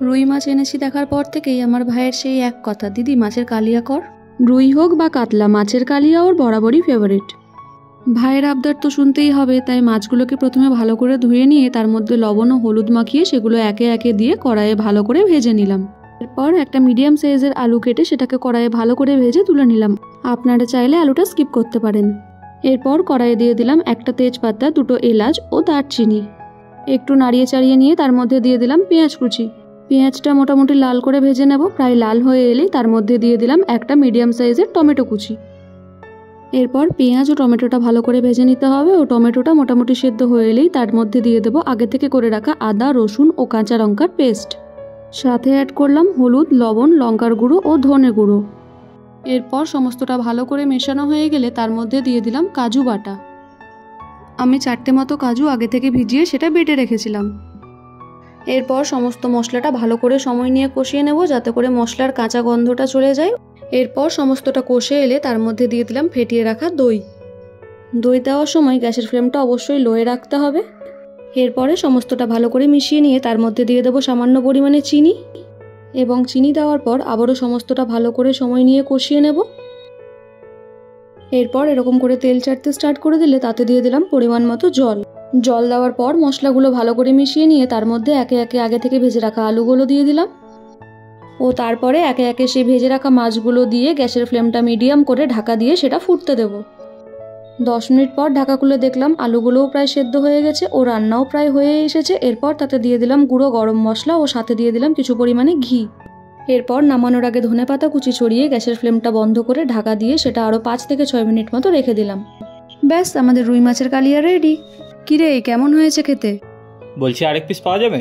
রুই মাছ এনেছি দেখার পর থেকেই আমার ভাইয়ের সেই এক কথা, দিদি মাছের কালিয়া কর। রুই হোক বা কাতলা, মাছের কালিয়া ওর বরাবরই ফেভারিট। ভাইয়ের আবদার তো শুনতেই হবে, তাই মাছগুলোকে প্রথমে ভালো করে ধুয়ে নিয়ে তার মধ্যে লবণ ও হলুদ মাখিয়ে সেগুলো একে একে দিয়ে কড়াইয়ে ভালো করে ভেজে নিলাম। এরপর একটা মিডিয়াম সাইজের আলু কেটে সেটাকে কড়াইয়ে ভালো করে ভেজে তুলে নিলাম। আপনারা চাইলে আলুটা স্কিপ করতে পারেন। এরপর কড়াইয়ে দিয়ে দিলাম একটা তেজপাতা, দুটো এলাচ ও দারচিনি। একটু নাড়িয়ে চাড়িয়ে নিয়ে তার মধ্যে দিয়ে দিলাম পেঁয়াজ কুচি। পেঁয়াজটা মোটামুটি লাল করে ভেজে নেব। প্রায় লাল হয়ে এলেই তার মধ্যে দিয়ে দিলাম একটা মিডিয়াম সাইজের টমেটো কুচি। এরপর পেঁয়াজ ও টমেটোটা ভালো করে ভেজে নিতে হবে ও টমেটোটা মোটামুটি সেদ্ধ হয়ে এলেই তার মধ্যে দিয়ে দেবো আগে থেকে করে রাখা আদা, রসুন ও কাঁচা লঙ্কার পেস্ট। সাথে অ্যাড করলাম হলুদ, লবণ, লঙ্কার গুঁড়ো ও ধনে গুঁড়ো। এরপর সমস্তটা ভালো করে মেশানো হয়ে গেলে তার মধ্যে দিয়ে দিলাম কাজু বাটা। আমি 4টে মতো কাজু আগে থেকে ভিজিয়ে সেটা বেটে রেখেছিলাম। এরপর সমস্ত মশলাটা ভালো করে সময় নিয়ে কষিয়ে নেব যাতে করে মশলার কাঁচা গন্ধটা চলে যায়। এরপর সমস্তটা কষে এলে তার মধ্যে দিয়ে দিলাম ফেটিয়ে রাখা দই। দই দেওয়ার সময় গ্যাসের ফ্লেমটা অবশ্যই লোয়ে রাখতে হবে। এরপরে সমস্তটা ভালো করে মিশিয়ে নিয়ে তার মধ্যে দিয়ে দেবো সামান্য পরিমাণে চিনি এবং চিনি দেওয়ার পর আবারও সমস্তটা ভালো করে সময় নিয়ে কষিয়ে নেব। এরপর এরকম করে তেল ছাড়তে স্টার্ট করে দিলে তাতে দিয়ে দিলাম পরিমাণ মতো জল। জল দেওয়ার পর মশলাগুলো ভালো করে মিশিয়ে নিয়ে তার মধ্যে একে একে আগে থেকে ভেজে রাখা আলুগুলো দিয়ে দিলাম ও তারপরে একে একে সেই ভেজে রাখা মাছগুলো দিয়ে গ্যাসের ফ্লেমটা মিডিয়াম করে ঢাকা দিয়ে সেটা ফুটতে দেব। 10 মিনিট পর ঢাকা খুলে দেখলাম আলুগুলোও প্রায় সেদ্ধ হয়ে গেছে ও রান্নাও প্রায় হয়ে এসেছে। এরপর তাতে দিয়ে দিলাম গুঁড়ো গরম মশলা ও সাথে দিয়ে দিলাম কিছু পরিমাণে ঘি। এরপর নামানোর আগে ধনেপাতা কুচি ছড়িয়ে গ্যাসের ফ্লেমটা বন্ধ করে ঢাকা দিয়ে সেটা আরও 5 থেকে 6 মিনিট মতো রেখে দিলাম। ব্যাস, আমাদের রুই মাছের কালিয়া রেডি। কিরে, কেমন হয়েছে খেতে? বলছি আরেক পিস পাওয়া যাবে?